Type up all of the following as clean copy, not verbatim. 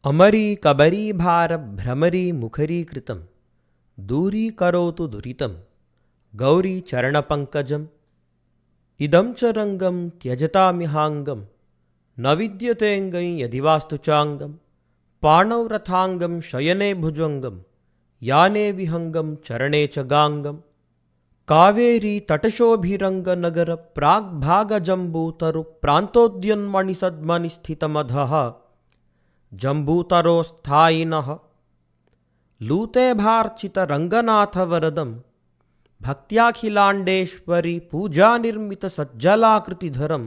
अमरी कबरी भार भ्रमरी मुखरी कृतं दूरी करोतु दुरितं गौरी चरणपङ्कजम् इदं च रङ्गं त्यजतामिहाङ्गं न विद्यतेऽङ्गं यदि वास्तु चाङ्गं पाणौ रथाङ्गं शयने भुजङ्गं याने विहङ्गं चरणे च गाङ्गं कावेरी तटशोभिरङ्गनगर प्राग्भागजम्बूतरु प्रान्तोद्यन्मणिसद्मनि स्थितमधः जम्बूतरोस्थायिनः लूते भारचितरङ्गनाथवरदं भक्त्याखिलाण्डेश्वरी पूजानिर्मितसज्जलाकृतिधरं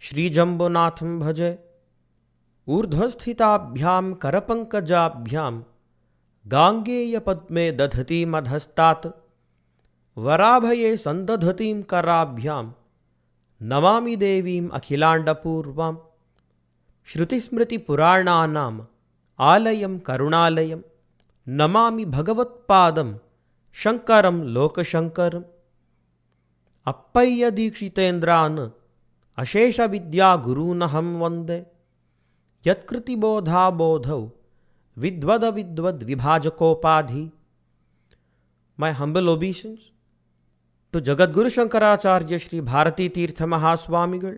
श्रीजम्बुनाथं भजे। ऊर्ध्वस्थिताभ्यां करपङ्कजाभ्यां गाङ्गेयपद्मे दधतीमधस्तात् वराभये सन्दधतीं कराभ्यां नमामि देवीम् अखिलाण्डपूर्वाम्। श्रुतिस्मृतिपुराणानाम् आलयं करुणालयं नमामि भगवत्पादं शङ्करं लोकशङ्करम्। अप्पय्यदीक्षितेन्द्रान् अशेषविद्यागुरूनहं वन्दे यत्कृतिबोधाबोधौ विद्वद्विभाजकोपाधि। My humble obeisance to Jagadguru Shankaracharya Shri Bharati Tirtha Mahaswamigal.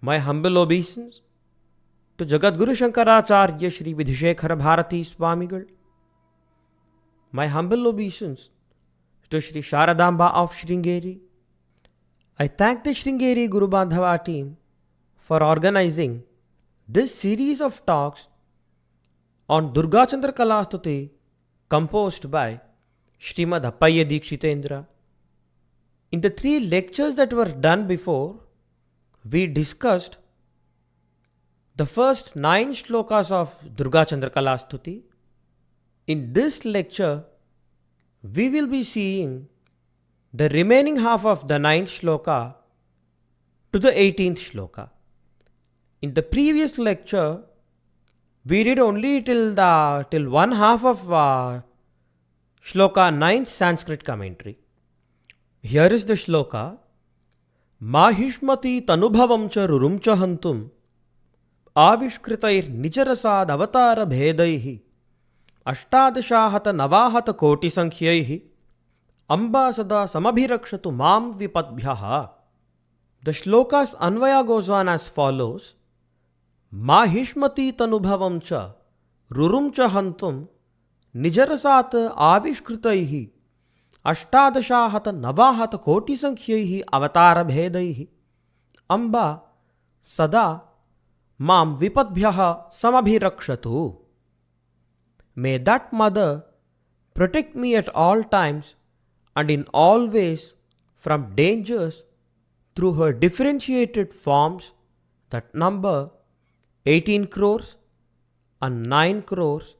My humble obeisance to Jagadguru Shankaracharya Shri Vidhishekhara Bharati Swamigal. My humble obeisance to Shri Sharadamba of Sringeri. I thank the Sringeri Guru Bandhava team for organizing this series of talks on Durga Chandrakala Stuti composed by Srimad Appaya Dikshitendra. In the 3 lectures that were done before, we discussed the first 9 shlokas of Durga Chandrakala Stuti. In this lecture, we will be seeing the remaining half of the 9th shloka to the 18th shloka. In the previous lecture, we did only till one half of shloka 9th Sanskrit commentary. Here is the shloka. Mahishmati tanubhavam cha rurum cha hantum avishkritair nicharasad avatara bhedaihi ashtadashahata navahata koti sankhyaihi amba sada samabhirakshatu mam vipadbhyaha. The shloka's anvaya goes on as follows. Mahishmati tanubhavam cha rurum cha hantum nijarasat avishkritaihi ashtadashahata navahata koti sankhyaihi avatara bhedaihi amba sada mam vipadbhyaha samabhirakshatu. May that mother protect me at all times and in all ways from dangers through her differentiated forms that number 18 crores and 9 crores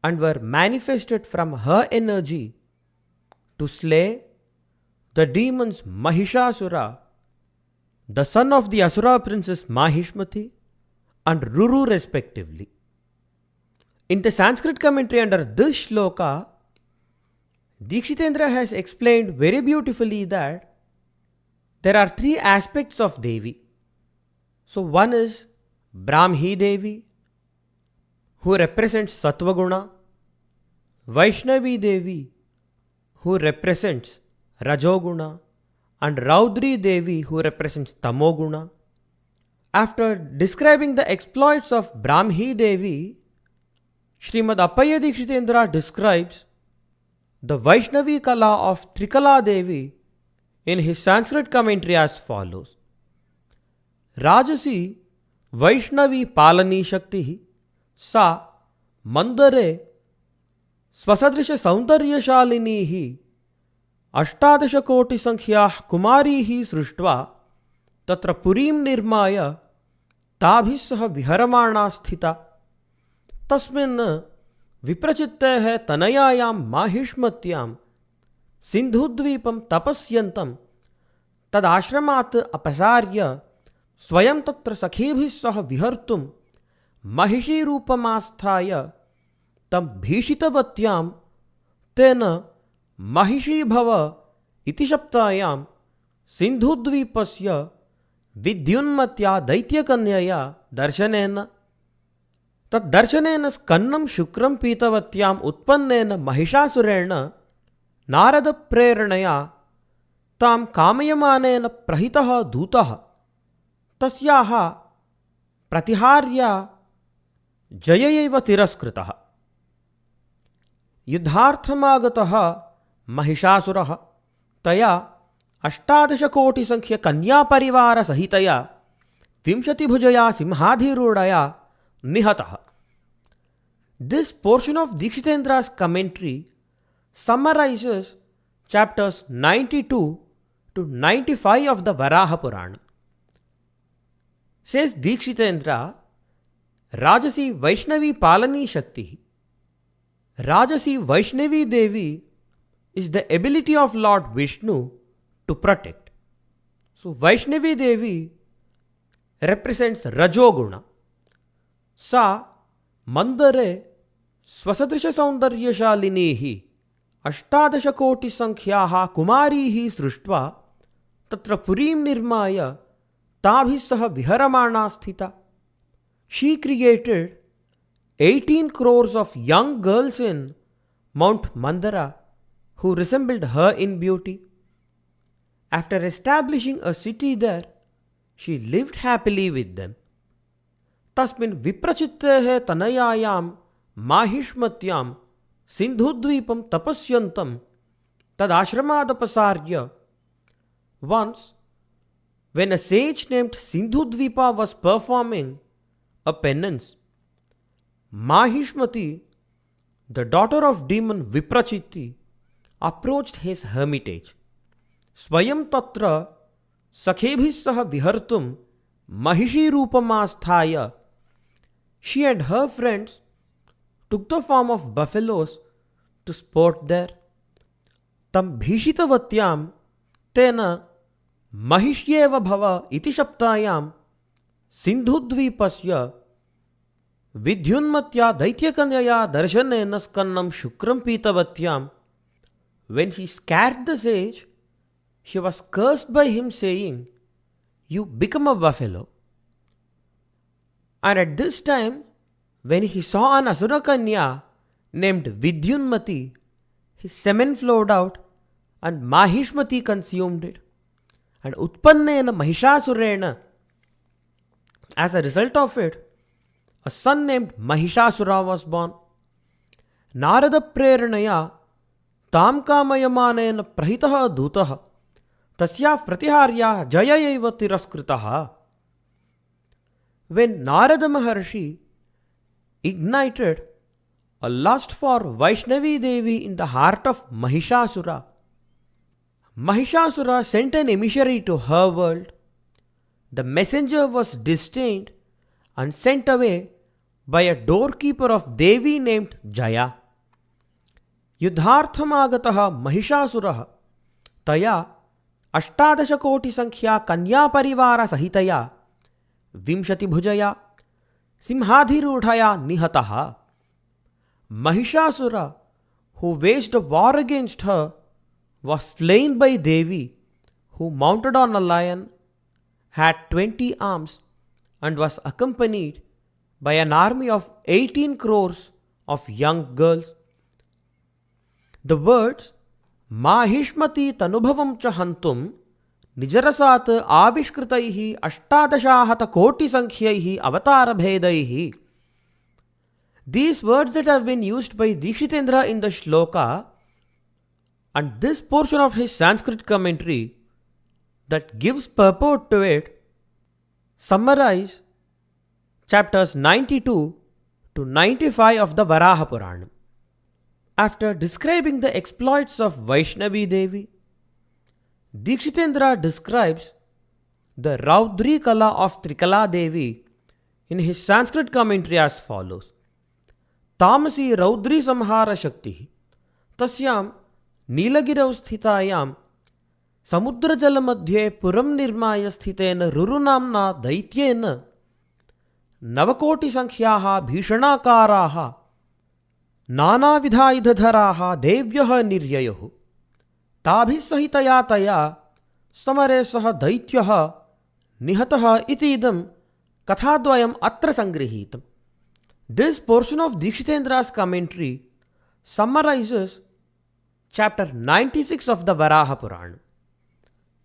and were manifested from her energy to slay the demons Mahishasura, the son of the Asura princess Mahishmati, and Ruru respectively. In the Sanskrit commentary under this shloka, Dikshitendra has explained very beautifully that there are 3 aspects of Devi. So one is Brahmi Devi, who represents Sattva Guna, Vaishnavi Devi, who represents Rajoguna, and Raudri Devi, who represents Tamoguna. After describing the exploits of Brahmi Devi, Srimad Appaya Dikshitendra describes the Vaishnavi Kala of Trikala Devi in his Sanskrit commentary as follows. Rajasi Vaishnavi Palani Shakti Sa Mandare Swasadrisha Saundaryashalinihi Ashtadasha Koti Sankhya Kumarihi Srishtva Tatra Purim Nirmaya Tabhissaha Viharamana Sthita Tasmin Viprachitte Tanayayam Mahishmatyam Sindhudvipam Tapasyantam Tadashramat Apasarya Swayam Tatra Sakhebhissaha Vihartum Mahishi Rupamasthaya Tam Bhishitavatyam Tena Mahishi Bhava Iti Shaptayam Sindhudvipasya Vidyunmatya Daityakanyaya Darshanena. तद्दर्शनेन स्कन्नं शुक्रं पीतवत्याम् उत्पन्नेन महिषासुरेण नारदप्रेरणया तां कामयमानेन प्रहितः दूतः तस्याः प्रतिहार्य जययैव तिरस्कृतः। युद्धार्थमागतः महिषासुरः तया 18 कन्यापरिवारसहितया 20 सिंहाधिरूढया निहतः। This portion of Dikshitendra's commentary summarizes chapters 92 to 95 of the Varaha Purana. Says Dikshitendra, Rajasi Vaishnavi Palani Shakti. Rajasi Vaishnavi Devi is the ability of Lord Vishnu to protect. So Vaishnavi Devi represents Rajoguna. Sa Mandare Swasadrisha Saundaryashalinehi 18 कोटि संख्याः कुमारीः सृष्ट्वा तत्र पुरीं निर्माय ताभिः सह विहरमाणा स्थिता. She created 18 crores of young girls in Mount Mandara who resembled her in beauty. After establishing a city there, she lived happily with them. तस्मिन् विप्रचित्तेः तनयायां माहिष्मत्यां सिन्धुद्वीपं तपस्यन्तं तदाश्रमादपसार्य. Once, when a sage named Sindhudvipa was performing a penance, Mahishmati, the daughter of demon Viprachiti, approached his hermitage. Swayam tatra sakhebhih sah vihartum Mahishi Rupamastaya. She and her friends took the form of buffaloes to sport there. Tam bhishitavatyam tena mahishyeva bhava iti shaptayam sindhudvipasya vidyunmatya daityakanyaya darshanena skannam shukram pitavatyam. When she scared the sage, she was cursed by him saying, "You become a buffalo." And at this time, when he saw an Asura Kanya named Vidyunmati, his semen flowed out and Mahishmati consumed it. And Utpannena Mahishāsurena, as a result of it, a son named Mahishasura was born. Narada Preranaya Tam Kamayamanena Prahitaha Dutaha Tasya Pratiharya Jayayaiva Tiraskritaha. When Narada Maharshi ignited a lust for Vaishnavi Devi in the heart of Mahishasura, Mahishasura sent an emissary to her world. The messenger was disdained and sent away by a doorkeeper of Devi named Jaya. Yudharthamagataha Mahishasuraha Taya 18 कोटि संख्या कन्या परिवार सहितया 20 भुजया सिंहाधिरूढया निहतः. Mahishasura, who waged a war against her, was slain by Devi, who mounted on a lion, had 20 arms, and was accompanied by an army of 18 crores of young girls. The words Mahishmati tanubhavam cha hantum Nijarasat avishkritaihi 18 koti sankhyaih avatara bhedaihi. These words that have been used by Dikshitendra in the shloka and this portion of his Sanskrit commentary that gives purport to it summarize chapters 92 to 95 of the Varaha Purana. After describing the exploits of Vaishnavi Devi, Dikshitendra describes the Chandrakala of Trikala Devi in his Sanskrit commentary as follows. Tamasi Raudri Samhara Shakti Tasyam Nilagirau Sthitayam Samudra Jalamadhye Puram Nirmaya Sthitena Rurunamna Daityena Navakoti Sankhyaha Bhishanakaraha Nana Vidhaidharaha Devyaha Niryayahu Tabhi Sahitaya Taya Samare Saha Daityaha Nihataha Itidam Kathadvayam Atra Sangrihitam. This portion of Dikshitendra's commentary summarizes chapter 96 of the Varaha Purana.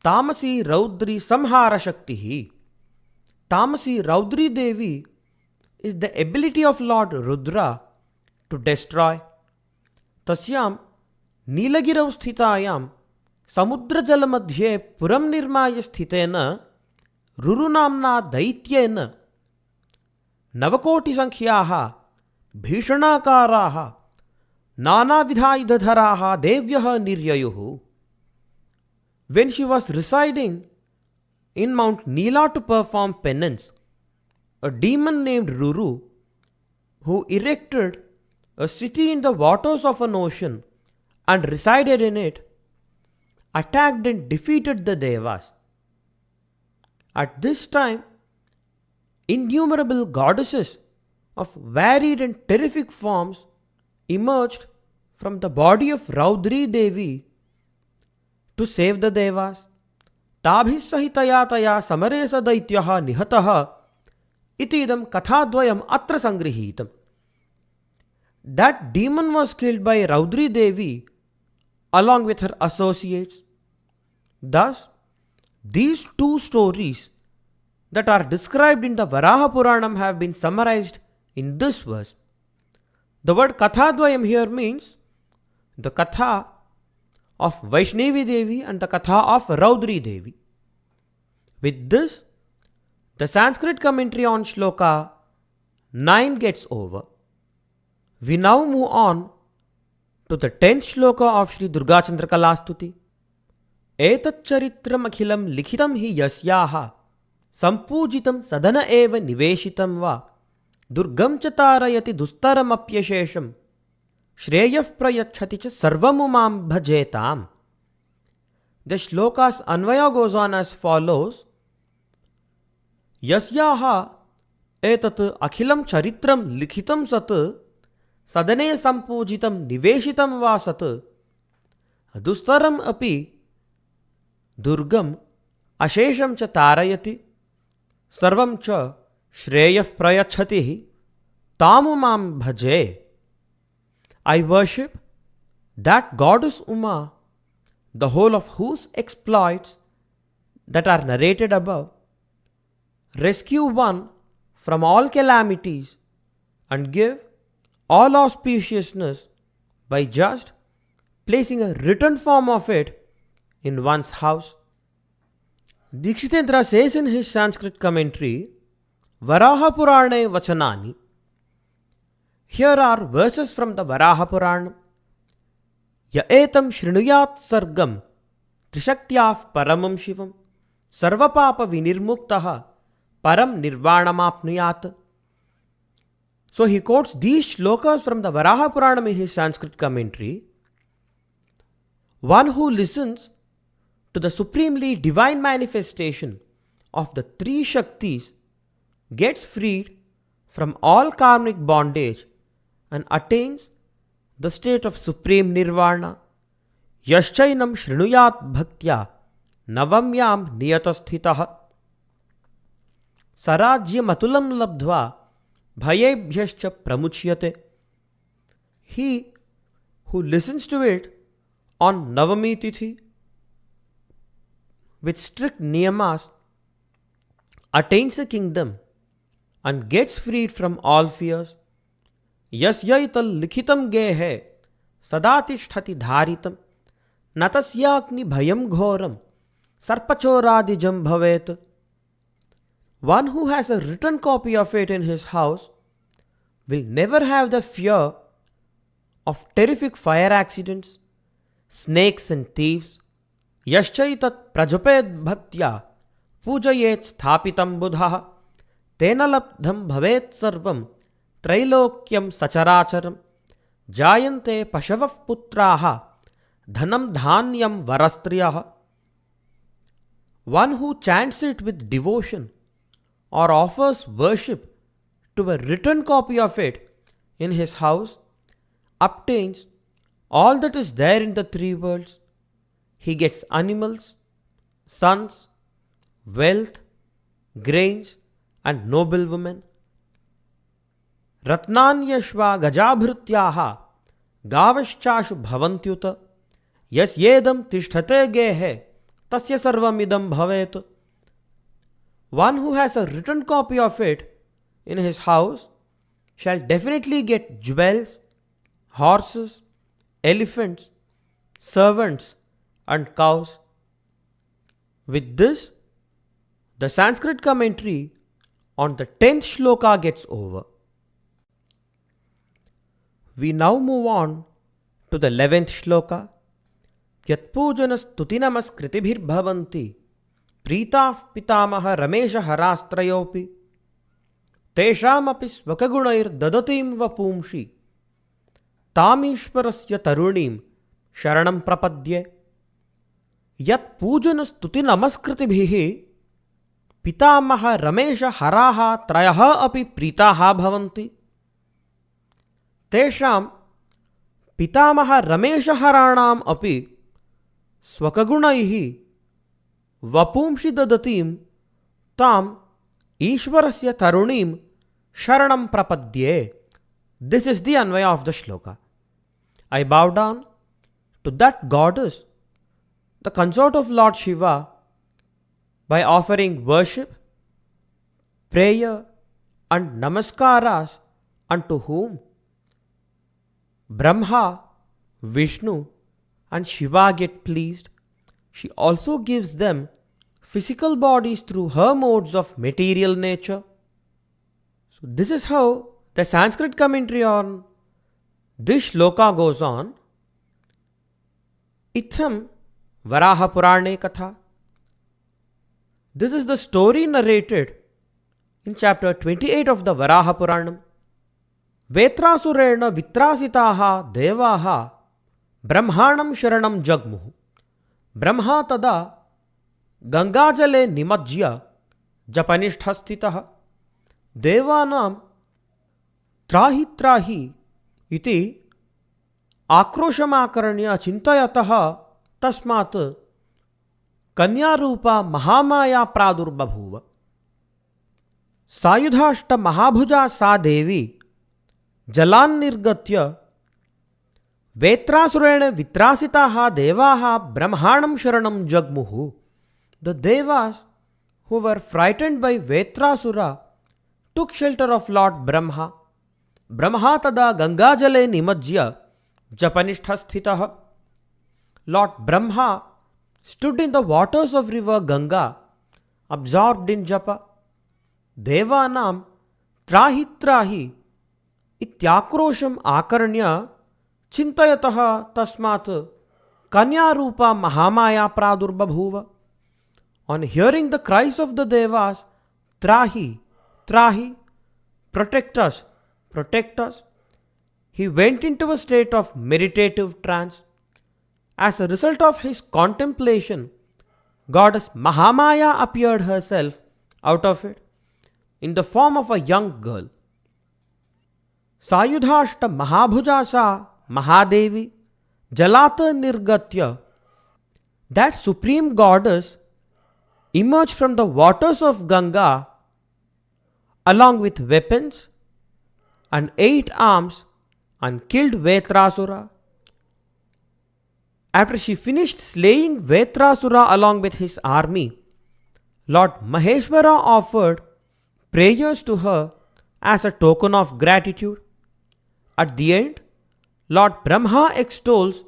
Tamasi Raudri Samhara Shaktihi. Tamasi Raudri Devi is the ability of Lord Rudra to destroy. Tasyam Nilagirav Sthitayam Samudrajala Madhye Puram Nirmaya Sthitena Rurunamna Daityena Navakoti Sankhyaha Bhishanakaraha Nanavidhayudharaha Devyaha Niryayuhu. When she was residing in Mount Nila to perform penance, a demon named Ruru, who erected a city in the waters of an ocean and resided in it, attacked and defeated the Devas. At this time, innumerable goddesses of varied and terrific forms emerged from the body of Raudri Devi to save the Devas. Tabhis sahitaya taya samaresa daityaha nihataha itidam kathadvayam atra sangrihitam. That demon was killed by Raudri Devi along with her associates. Thus, these two stories that are described in the Varaha Puranam have been summarized in this verse. The word Kathadvayam here means the Katha of Vaishnavi Devi and the Katha of Raudri Devi. With this, the Sanskrit commentary on Shloka 9 gets over. We now move on to the 10th Shloka of Shri Durga Chandrakala Stuti. Etat charitram akhilam likhitam hi yasyaha sampujitam sadana eva niveshitam va durgam chatarayati dustaram apyashesham shreyah prayachhati cha sarvamumam bhajetam. The shloka's anvaya goes on as follows. Yasyaha etat akhilam charitram likhitam sat sadane sampujitam niveshitam va sat dustaram api durgam ashesham cha tarayati sarvam cha shreyah prayachhati tamumam bhaje. I worship that goddess Uma, the whole of whose exploits that are narrated above rescue one from all calamities and give all auspiciousness by just placing a written form of it in one's house. Dikshitendra says in his Sanskrit commentary, Varaha Purane Vachanani. Here are verses from the Varaha Purana. Ya etam shrinuyat sargam trishaktyav paramam shivam sarvapapa vinirmuktaha param nirvanamapnuyat. So he quotes these shlokas from the Varaha Purana in his Sanskrit commentary. One who listens to the supremely divine manifestation of the three Shaktis gets freed from all karmic bondage and attains the state of supreme nirvana. Yaschainam shrinuyat bhaktya navamyam niyatasthitaha sarajya matulam labdhva bhayebhyascha pramuchyate. He who listens to it on Navami Tithi with strict niyamas attains a kingdom and gets freed from all fears. Yasyaital likhitam gehe sadatishthati dharitam natasyakni bhayam ghoram sarpachoradijam bhavet. One who has a written copy of it in his house will never have the fear of terrific fire accidents, snakes and thieves. Yaschaitat prajaped bhaktya pujayet sthapitam buddha tena labdham bhavet sarvam trailokyam sacharacharam jayante pashavav putraha dhanam dhanyam varastriyaha. One who chants it with devotion or offers worship to a written copy of it in his house obtains all that is there in the three worlds. He gets animals, sons, wealth, grains, and noble women. रत्नान्यश्वा गजाभृत्याः गावश्चाशु भवन्त्युत यस्येदं तिष्ठते गेहे tasya sarvam idam bhavet. One who has a written copy of it in his house shall definitely get jewels, horses, elephants, servants and cows. With this, the Sanskrit commentary on the 10th shloka gets over. We now move on to the 11th shloka. Yatpujana stuti namaskritibhir bhavanti प्रीताः पितामह रमेश हरास्त्रयोपि तेषामपि स्वकगुणैर्ददतीं वपुंषि तामीश्वरस्य तरुणीं शरणं प्रपद्ये. यत्पूजनस्तुति नमस्कृतिभिः पितामह रमेश हराः त्रयः अपि प्रीताः भवन्ति तेषां पितामह रमेश हराणाम् अपि स्वकगुणैः वपुंषि ददतीं ताम् ईश्वरस्य तरुणीं शरणं प्रपद्ये. This is the Anvay of the shloka. I bow down to that goddess, the consort of Lord Shiva, by offering worship, prayer and namaskaras unto whom Brahma, Vishnu and Shiva get pleased. She also gives them physical bodies through her modes of material nature. So this is how the Sanskrit commentary on this shloka goes on. Itham Varaha Purane Katha. This is the story narrated in chapter 28 of the Varaha Puranam. Vetrasurena vitrasitaha devaha brahmanam sharanam jagmuhu. Brahma tada गंगाजले निमज्य जपनिष्ठस्थितः देवानां त्राहि त्राहि इति आक्रोशमाकर्ण्य चिन्तयतः तस्मात् कन्यारूपा महामाया प्रादुर्बभूव. सायुधाष्ट महाभुजा सा देवी जलान्निर्गत्य वेत्रासुरेण वित्रासिताः देवाः ब्रह्माणं शरणं जग्मुः. The devas who were frightened by Vetrasura took shelter of Lord Brahma. Brahma tada Gangajale nimajya japanishthasthitah. Lord Brahma stood in the waters of river Ganga, absorbed in japa. Devanam trahi trahi ityakrosham akarnya chintayatah tasmat kanyarupa mahamaya pradurbabhuva. On hearing the cries of the devas, Trahi, Trahi, protect us, protect us, he went into a state of meditative trance. As a result of his contemplation, goddess Mahamaya appeared herself out of it in the form of a young girl. Sayudhashta Mahabhujasa Mahadevi Jalata Nirgatya. That supreme goddess emerged from the waters of Ganga along with weapons and 8 arms and killed Vetrasura. After she finished slaying Vetrasura along with his army, Lord Maheshwara offered prayers to her as a token of gratitude. At the end, Lord Brahma extols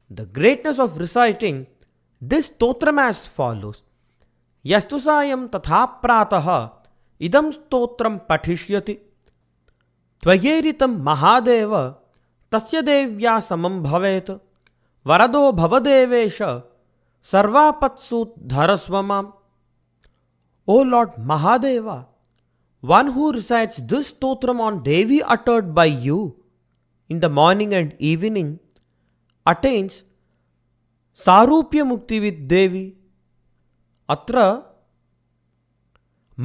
the greatness of reciting this stotram as follows. Yastu sayam tatha prataha idam stotram pathishyati tvayeritam mahadeva tasya devya samam bhavet varado bhavadevesha sarvapatsut dharasvamam. O Lord Mahadeva, one who recites this stotram on Devi uttered by you in the morning and evening attains sarupya mukti with Devi. अत्र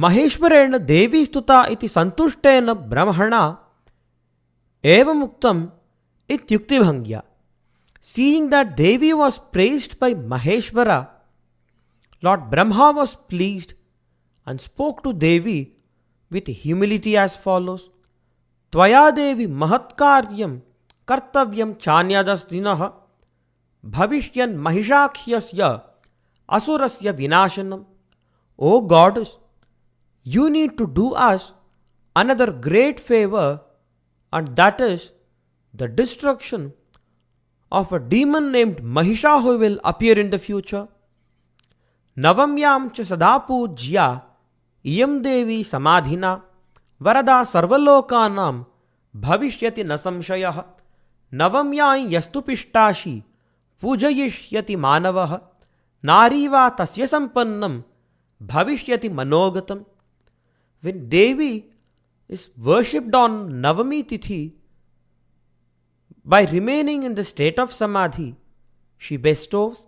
महेश्वरेण देवी स्तुता इति संतुष्टेन ब्रह्मणा एवं उक्तम इत्युक्तिभंग्या. Seeing that Devi was praised by Maheshwara, Lord Brahma was pleased and spoke to Devi with humility as follows. त्वया देवी महत्कार्यं कर्तव्यं चान्यदस्तिनः भविष्यन् महिषाख्यस्य asurasya vinashanam. O goddess, you need to do us another great favor, and that is the destruction of a demon named Mahisha who will appear in the future. Navamyam cha sadapujya iyam devi samadhina varada sarvalokanam bhavishyati nasamshayah. Navamyam yastu pishtashi pujayishyati manavah nariva tasya sampannam bhavishyati manogatam. When Devi is worshipped on Navami Tithi, by remaining in the state of Samadhi, she bestows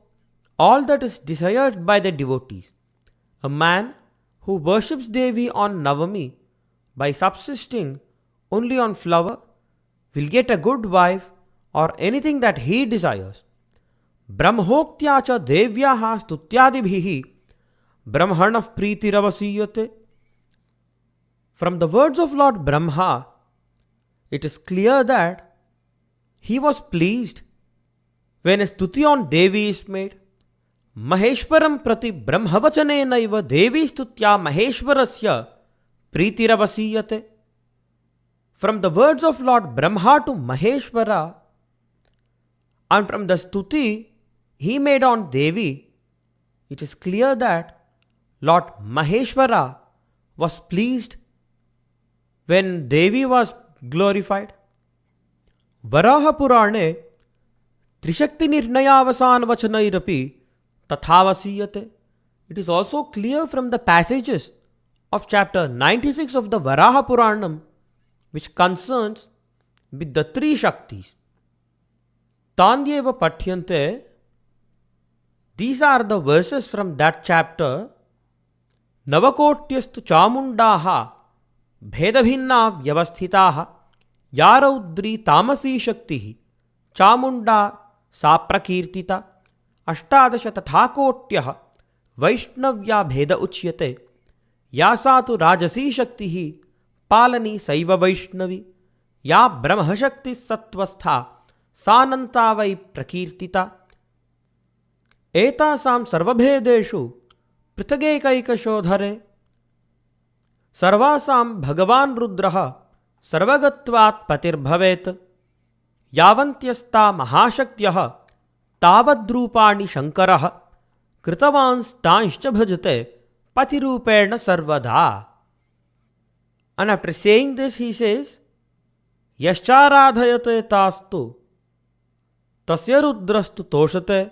all that is desired by the devotees. A man who worships Devi on Navami by subsisting only on flower will get a good wife or anything that he desires. Brahmoktya cha devyaha stutyadibhihi brahmanah pritiravasiyate. From the words of Lord Brahma, it is clear that he was pleased when a stuti on Devi is made. Maheshwaram prati brahmavachanenaiva Devi stutya Maheshwarasya pritiravasiyate. From the words of Lord Brahma to Maheshwara and from the stuti he made on Devi, it is clear that Lord Maheshwara was pleased when Devi was glorified. Varaha Purane Trishakti Nirnayavasan Vachanairapi Tathavasiyate. It is also clear from the passages of chapter 96 of the Varaha Puranam, which concerns with the three Shaktis. Tandyeva Pathyante. These are the verses from that chapter. Navakotyastu Chamundaha Bhedabhinna Vyavasthitaha Yaraudri Tamasi Shaktihi Chamunda Saprakirtita Ashtadasha Tathakotyaha Vaishnavya Bheda Uchyate Yasatu Rajasi Shaktihi Palani Saiva Vaishnavi Ya Brahma Shakti Satvastha Sananta Vai Prakirtita Etasam Sarvabhedeshu Pritagekaikashodhare Sarvasam Bhagavan Rudraha Sarvagatvat Patirbhavet Yavantyasta Mahashaktyah Tavadrupani Shankaraha Kritavans Tanscha Bhajate Patirupena Sarvada. And after saying this, he says, Yascharadhayate tastu Tasya Rudrastu Toshate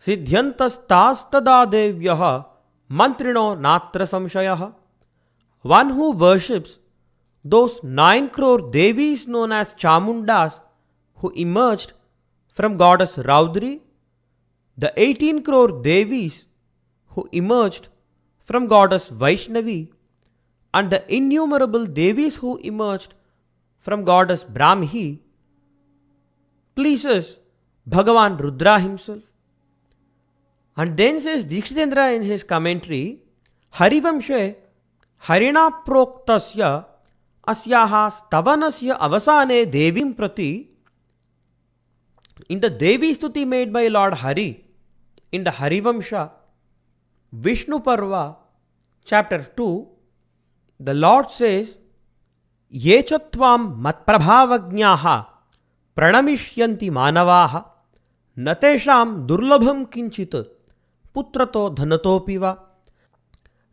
Siddhyantastastada Devyaha Mantrino Natra Samshayah. One who worships those 9 crore Devis known as Chamundas who emerged from goddess Raudri, the 18 crore Devis who emerged from goddess Vaishnavi, and the innumerable Devis who emerged from goddess Brahmi, pleases Bhagavan Rudra himself. And then says Dikshitendra in his commentary, Harivamshe Harina Proktasya Asyaha Stavanasya Avasane Devim Prati. In the Devi Stuti made by Lord Hari, in the Harivamsha, Vishnu Parva, chapter 2, the Lord says, Yechatvam matprabhavagnaha pranamishyanti manavaha natesham durlabham kinchit putrato dhanatopiva.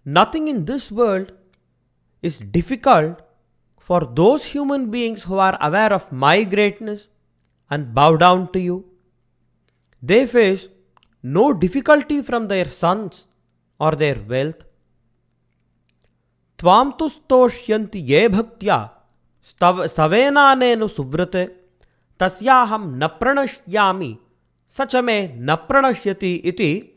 Nothing in this world is difficult for those human beings who are aware of my greatness and bow down to you. They face no difficulty from their sons or their wealth. Tvam tu stoshyanti ye bhaktya stavenanenu suvrate tasyaham napranashyami sachame napranashyati iti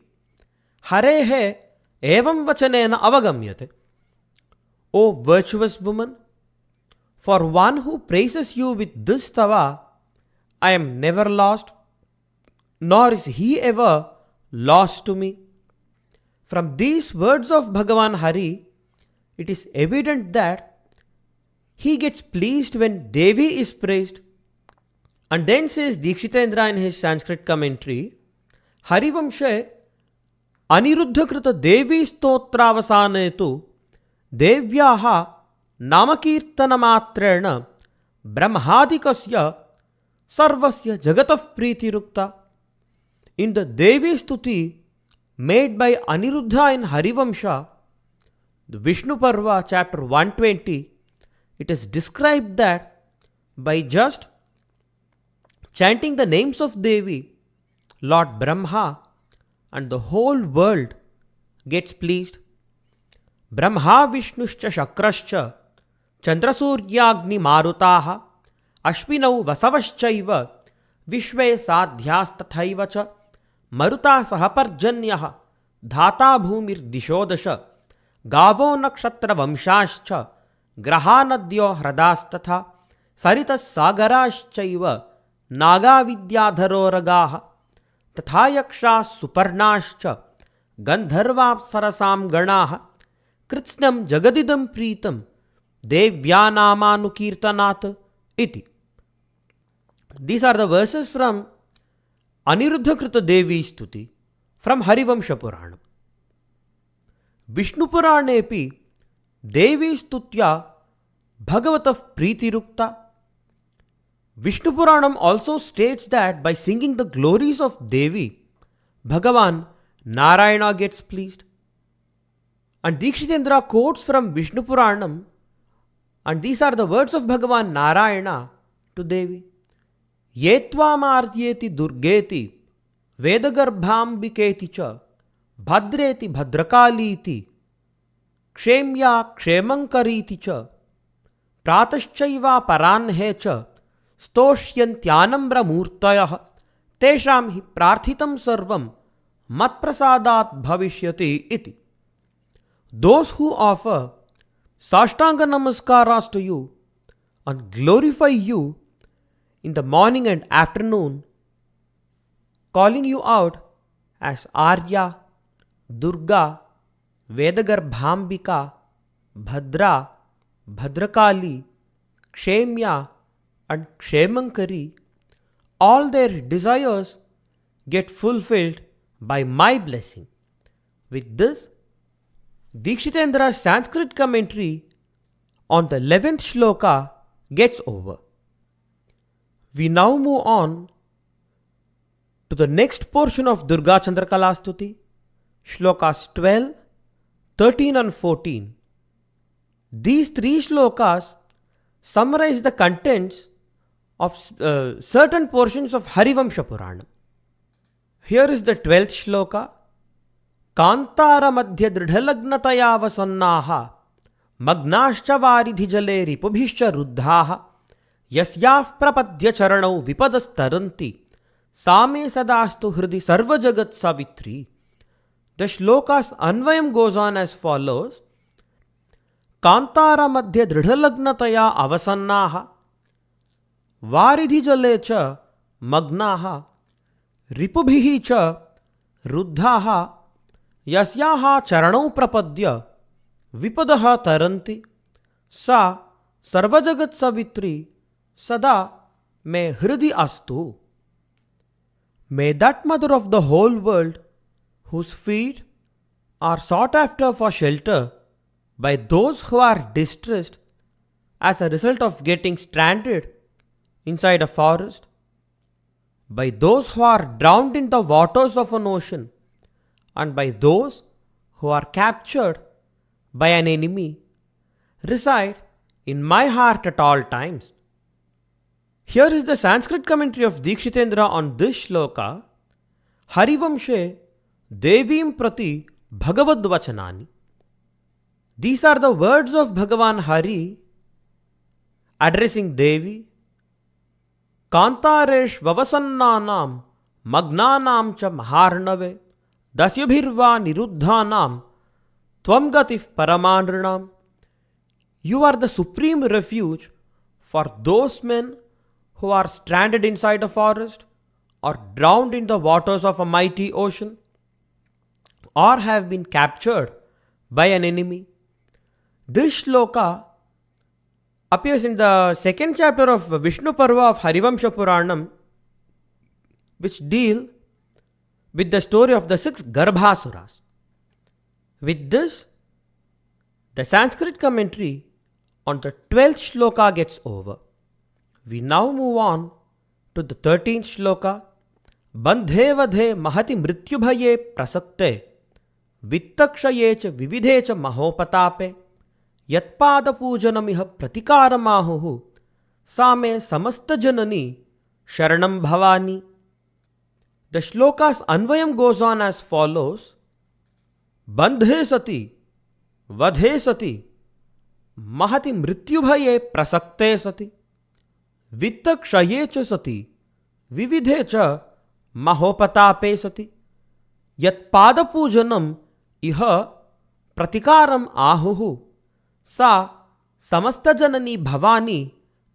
harehe evam vachanena avagamyate. O virtuous woman, for one who praises you with this stava, I am never lost, nor is he ever lost to me. From these words of Bhagavan Hari, it is evident that he gets pleased when Devi is praised. And then says Dikshitendra in his Sanskrit commentary, Harivamshe Aniruddhakrita Devi Stotravasane tu Devyaha Namakirtanamatreena Brahmadikasya Sarvasya Jagatah Pritirukta. In the Devi Stuti made by Aniruddha in Harivamsha, the Vishnu Parva chapter 120, it is described that by just chanting the names of Devi, Lord Brahma and the whole world gets pleased. Brahma Vishnuscha Shakrascha Chandrasuryagni Marutaha Ashvinau Vasavaschaiva Vishve Sadhyastathaivacha Maruta Sahaparjanyaha Dhata Bhumir Dishodasha Gavo Nakshatra Vamshascha Grahanadyo Hradastatha Saritas Sagarashchaiva Naga Vidyadharoragaha Tathayaksha Suparnascha Gandharvapsarasam Ganaha Kritsnam Jagadidam Pritam Devyanamanukirtanat iti. These are the verses from Aniruddhakrita Devi Stuti from Harivamsha Puranam. Vishnu Puranepi Devi Stutya Bhagavatah Pritirukta. Vishnu Puranam also states that by singing the glories of Devi, Bhagavan Narayana gets pleased. And Dikshitendra quotes from Vishnu Puranam, and these are the words of Bhagavan Narayana to Devi. Yetva martyeti durgeti vedagarbhambiketi cha bhadreti bhadrakaliti kshemya kshemankariti cha prataschaiva paranhe cha stoshyantyanambra murtayah tesham hi prarthitam sarvam matprasadat bhavishyati iti. Those who offer Sashtanga Namaskaras to you and glorify you in the morning and afternoon, calling you out as Arya, Durga, Vedagarbhambika, Bhadra, Bhadrakali, Kshemya and Kshemankari, all their desires get fulfilled by my blessing. With this, Dikshitendra's Sanskrit commentary on the 11th shloka gets over. We now move on to the next portion of Durga Chandrakala Stuti, shlokas 12, 13 and 14. These three shlokas summarize the contents of certain portions of Harivamsha Purana. Here is the 12th shloka. Kantara madhya dridhalagnataya vasannaha magnaschcha varidhi jale ripubhishcha ruddhaha yasyah prapadya charanau vipadastaranti same sadastu hridi sarva jagat savitri. The shloka's anvayam goes on as follows. Kantara madhya dridhalagnataya avasannaha varidhi jale cha magnaha ripubhihi cha ruddhaha Yasyaha charanau prapadya vipadaha taranti sa sarvajagat savitri sada me hridi astu. May that mother of the whole world, whose feet are sought after for shelter by those who are distressed as a result of getting stranded inside a forest, by those who are drowned in the waters of an ocean, and by those who are captured by an enemy, reside in my heart at all times. Here is the Sanskrit commentary of Dikshitendra on this shloka. Harivamshe Devim Prati Bhagavad Vachanani. These are the words of Bhagavan Hari addressing Devi. Kantaresh Vavasannanam Magnanam cha Maharnave Dasyabhirva Niruddhanam Tvam Gatif Paramandranam. You are the supreme refuge for those men who are stranded inside a forest or drowned in the waters of a mighty ocean or have been captured by an enemy. This shloka appears in the second chapter of Vishnu Parva of Harivamsha Puranam, which deal with the story of the 6 Garbhasuras. With this, the Sanskrit commentary on the 12th shloka gets over. We now move on to the 13th shloka. Bandhe vadhe mahati mrityubhaye prasakte vittakshaye cha vividhe cha mahopatape yatpada pujanamiha pratikaraamahuhu same samasta janani sharanam bhavani. The shloka's anvayam goes on as follows. Bandhe sati vadhe sati mahati mrityubhaye prasakte sati vittakshaye cha sati vividhe cha mahopatape sati yatpadapujanam iha pratikaram ahuhu sa samastajanani bhavani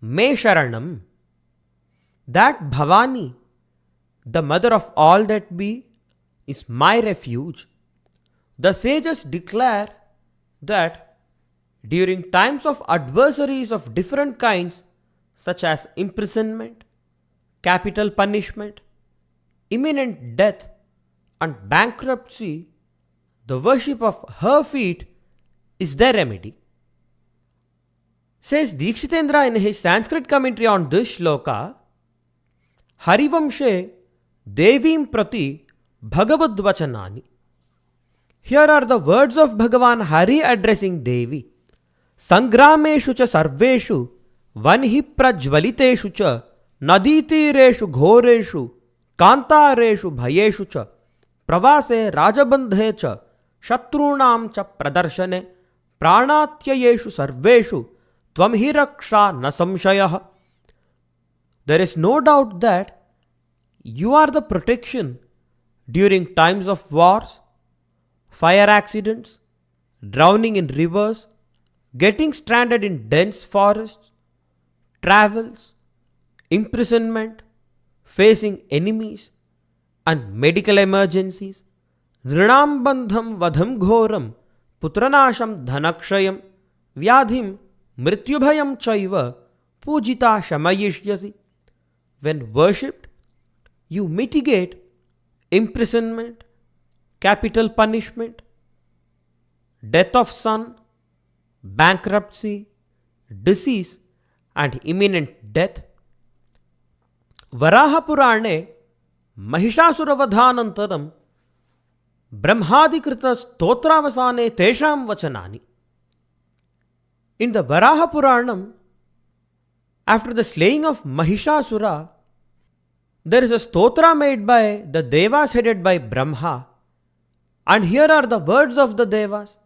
me sharanam. That Bhavani, the mother of all that be, is my refuge. The sages declare that during times of adversaries of different kinds, such as imprisonment, capital punishment, imminent death, and bankruptcy, the worship of her feet is their remedy. Says Dikshitendra in his Sanskrit commentary on this shloka, Harivamshe Devim Prati Bhagavad Vachanani. Here are the words of Bhagavan Hari addressing Devi. Sangrameshu cha sarveshu vanhi prajvaliteshu cha naditireshu ghoreshu kantareshu bhayeshu cha pravase rajabandhe cha shatrunam cha pradarshane pranatyayeshu sarveshu tvam hi raksha na samshayah. There is no doubt that you are the protection during times of wars, fire accidents, drowning in rivers, getting stranded in dense forests, travels, imprisonment, facing enemies, and medical emergencies. Nrinam bandham vadham ghoram putranasham dhanakshayam vyadhim mrityubhayam chaiva pujita shamayishyasi. When worshipped, you mitigate imprisonment, capital punishment, death of son, bankruptcy, disease, and imminent death. Varaha Purane Mahishasuravadhanantaram Brahmadikrita Stotravasane Tesham Vachanani. In the Varaha Puranam, after the slaying of Mahishasura, there is a stotra made by the Devas headed by Brahma, and here are the words of the Devas.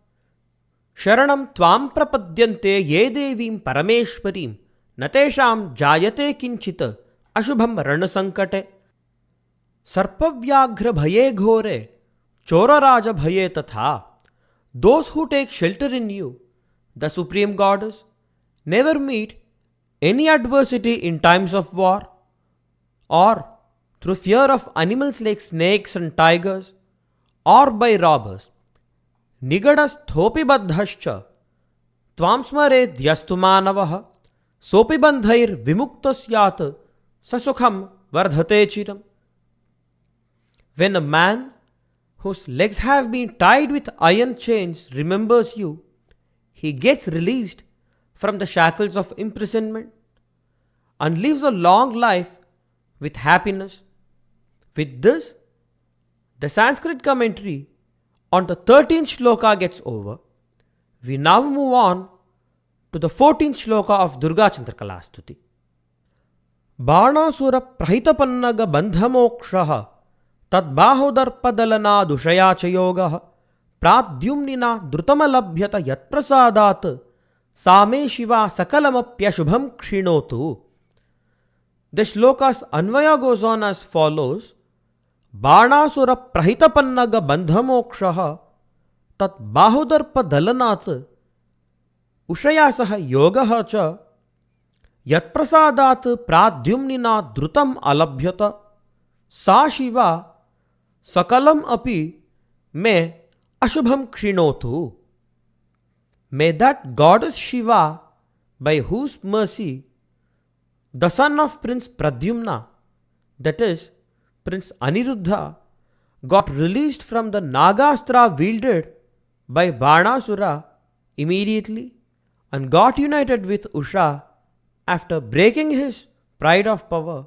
Sharanam tvam prapadyante ye devim parameshwarim natesham jayate kinchita ashubham ranasankate sarpavyaghra bhaye ghore choraraja bhaye tatha. Those who take shelter in you, the Supreme Goddess, never meet any adversity in times of war, or through fear of animals like snakes and tigers, or by robbers. Nigadas thopi baddhascha tvam smare dyastumanavaha sopi bandhair vimuktasyat sasukham vardhate chiram. When a man whose legs have been tied with iron chains remembers you, he gets released from the shackles of imprisonment and lives a long life with happiness. With this, the Sanskrit commentary on the 13th shloka gets over. We now move on to the 14th shloka of Durga Chandrakala Stuti. Banasura prahitapannaga bandhamokshaha tadbahodarpadalana dushaya chayogaha pradyumnina drutamalabhyata yatprasadat same shiva sakalamapyashubham kshinotu. The shloka's anvaya goes on as follows. Banasura prahitapannaga bandhamokshaha tat bahudarpa dalanat ushayasah yogaha cha yatprasadat pradyumnina drutam alabhyata sa shiva sakalam api me ashubham kshinotu. May that goddess Shiva by whose mercy the son of Prince Pradyumna, that is, Prince Aniruddha, got released from the Nagastra wielded by Banasura immediately and got united with Usha after breaking his pride of power,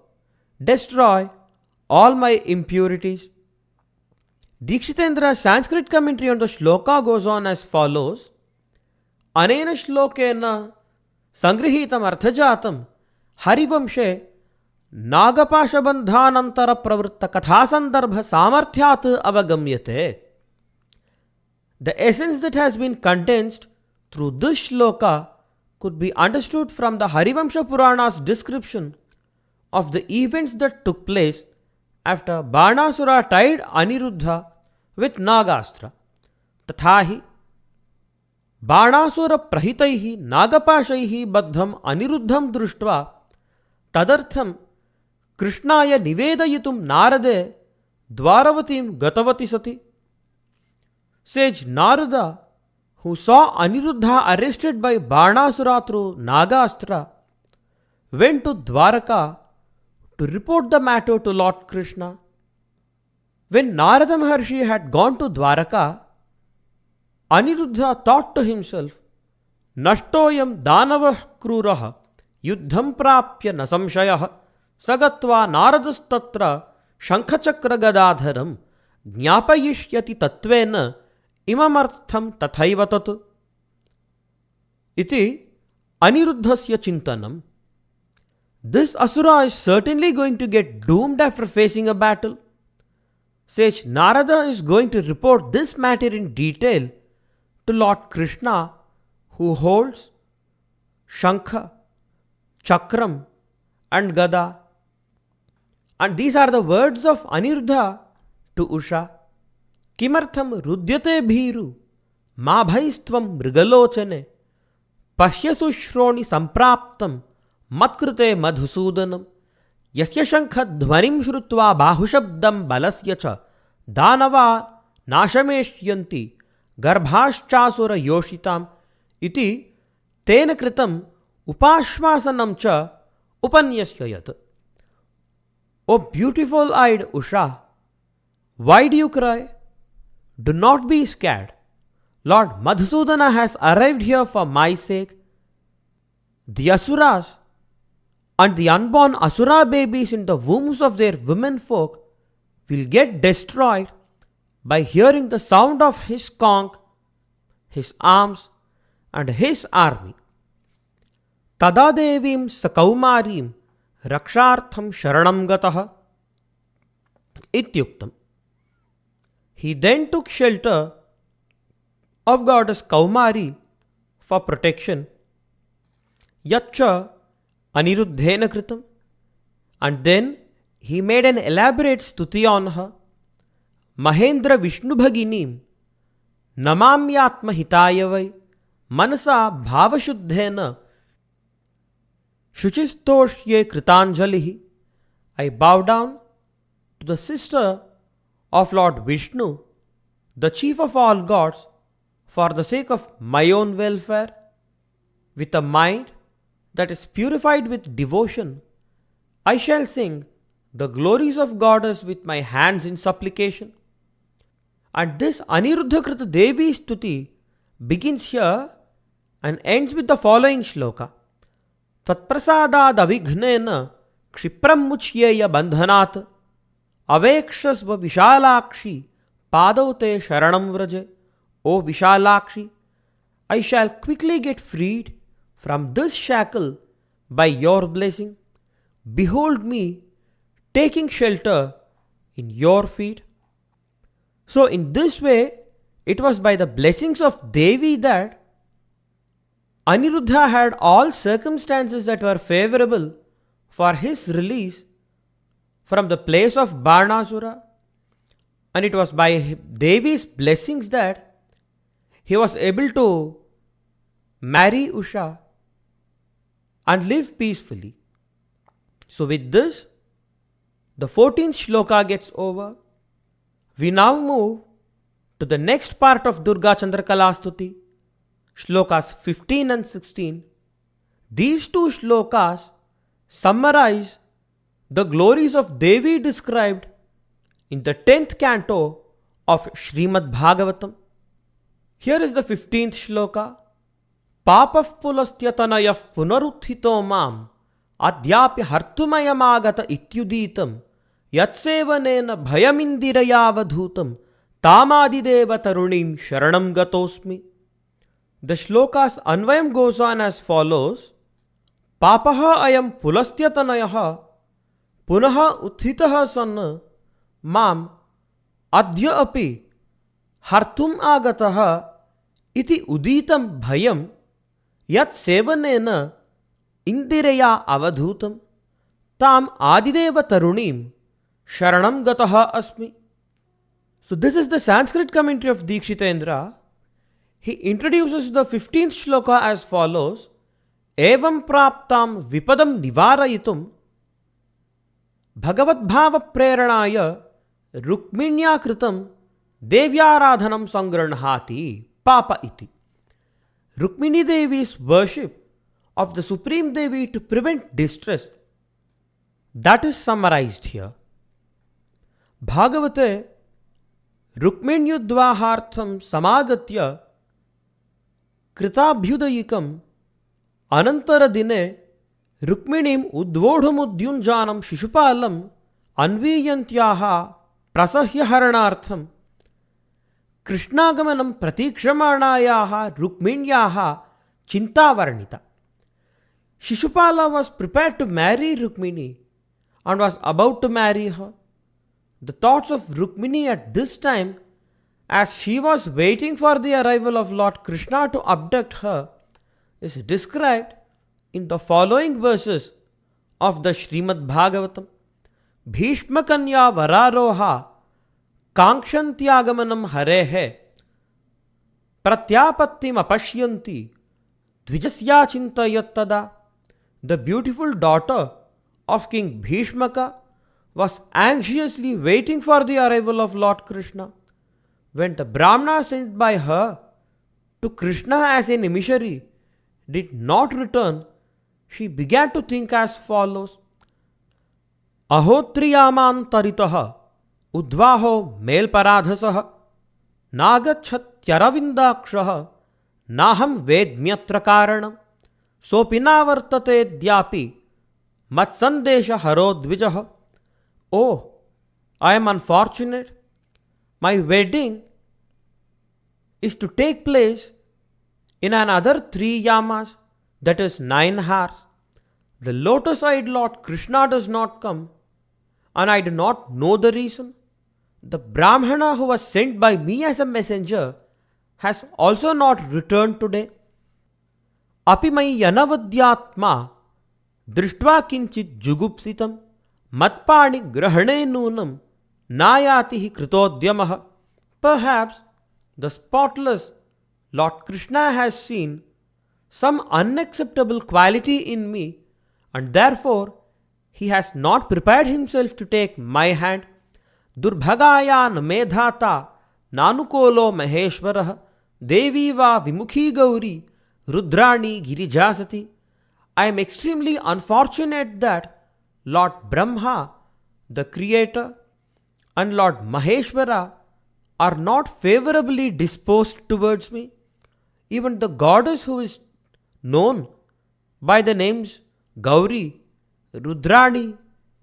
destroy all my impurities. Dikshitendra's Sanskrit commentary on the shloka goes on as follows. Anena shlokena sangrihitam arthajatam Harivamshe Nagapashabandhanantara pravritta kathasandarbha samarthyat avagamyate. The essence that has been condensed through this shloka could be understood from the Harivamsha Purana's description of the events that took place after Banasura tied Aniruddha with Nagastra. Tathahi Banasura prahitaihi Nagapashaihi baddham Aniruddham društva tadartham Krishnaya nivedayitum Narade Dwaravatim gatavati sati. Sage Narada, who saw Aniruddha arrested by Banasura through Nagastra, went to Dwaraka to report the matter to Lord Krishna. When Narada Maharshi had gone to Dwaraka, Aniruddha thought to himself, Nashtoyam danavah krurah yuddham prapya nasamshayah sagatva naradastatra shankhachakra gadadharam jnapayishyati tatvena imamartham tathaiva tat. Iti Aniruddhasya chintanam. This asura is certainly going to get doomed after facing a battle. Sage Narada is going to report this matter in detail to Lord Krishna, who holds Shankha, Chakram and Gada. And these are the words of Aniruddha to Usha. Kimartham rudyate bhiru ma bhaistvam mrigalochane pashyasu shroni sampraptam matkrute madhusudanam yasya shankha dhvanim shrutva bahushabdam balasya cha danava nashameshyanti garbhashchasura yoshitam iti tena kritam upashvasanam cha upanyasyayat. O beautiful-eyed Usha, why do you cry? Do not be scared. Lord Madhusudana has arrived here for my sake. The Asuras and the unborn Asura babies in the wombs of their women folk will get destroyed by hearing the sound of his conch, his arms and his army. Tadadevim sakaumarim rakshartham sharanam gatah ityuktam. He then took shelter of goddess Kaumari for protection. Yatcha Aniruddhena kritam. And then he made an elaborate stuti on her. Mahendra Vishnu Bhaginim Namamyatma Hitayavai Manasa Bhavashuddhena Shuchistoshye Kritanjalihi. I bow down to the sister of Lord Vishnu, the chief of all gods, for the sake of my own welfare, with a mind that is purified with devotion. I shall sing the glories of goddess with my hands in supplication. And this Aniruddhakrita Devi Stuti begins here and ends with the following shloka. Tatprasadad avighnena kshipram muchyeya bandhanat avekshasva vishalakshi padaute sharanam vraje. O Vishalakshi, I shall quickly get freed from this shackle by your blessing. Behold me taking shelter in your feet. So in this way, it was by the blessings of Devi that Aniruddha had all circumstances that were favorable for his release from the place of Banasura. And it was by Devi's blessings that he was able to marry Usha and live peacefully. So with this, the 14th shloka gets over. We now move to the next part of Durga Chandrakala Stuti, shlokas 15 and 16, These two shlokas summarize the glories of Devi described in the 10th canto of Srimad Bhagavatam. Here is the 15th shloka. Papah pulastyatanayah punaruthito mam adyapi hartumayamagata ityuditam yatsevanena bhayamindirayavadhutam tamadideva tarunim sharanam gatosmi. The shloka's Anvayam goes on as follows. Papaha ayam pulastyatanayah punaha uthitaha sanna mam adya api hartum agataha iti uditam bhayam yat sevanena indiraya avadhutam tam adideva tarunim sharanam gataha asmi. So this is the Sanskrit commentary of Dikshitendra. He introduces the 15th shloka as follows. Evam praptam vipadam nivarayitum Bhagavad Bhava Preranaya Rukminya Kritam Devyaradhanam Sangranhati Papa iti. Rukmini Devi's worship of the Supreme Devi to prevent distress. That is summarized here. Bhagavate Rukminyudvahartham Samagatya Kritabhyudayikam Anantara Dine Rukminim Udvodhamudyunjanam Shishupalam Anviyantyaha Prasahyaharanartham Krishnagamanam Pratikshamanayaha Rukminyaha Chintavarnita. Shishupala was prepared to marry Rukmini and was about to marry her. The thoughts of Rukmini at this time, as she was waiting for the arrival of Lord Krishna to abduct her, is described in the following verses of the Srimad Bhagavatam. Bhishma Kanya Vararoha Kankshantiyagamanam Harehe Pratyapattim Apashyanti Dvijasya Chintayattada. The beautiful daughter of King Bhishmaka was anxiously waiting for the arrival of Lord Krishna. When the Brahmana sent by her to Krishna as an emissary did not return, she began to think as follows. Ahotriyaman taritaha udvaho melparadhasaha nagachatyaravindakshah naham vedmyatra karanam sopinavartate dyapi matsandesha haro dvijah. Oh, I am unfortunate. My wedding is to take place in another 3 yamas, that is 9 hours. The lotus-eyed Lord Krishna does not come, and I do not know the reason. The Brahmana who was sent by me as a messenger has also not returned today. Api mai yanavadyatma drishtva kinchit jugupsitam matpani grahane nunam nayatihi kritodyamah. Perhaps the spotless Lord Krishna has seen some unacceptable quality in me, and therefore he has not prepared himself to take my hand. Durbhagayan medhata nanukolo maheshwarah devi va vimukhi gauri rudrani girijasati. I am extremely unfortunate that Lord Brahma, the creator, and Lord Maheshwara are not favorably disposed towards me. Even the goddess who is known by the names Gauri, Rudrani,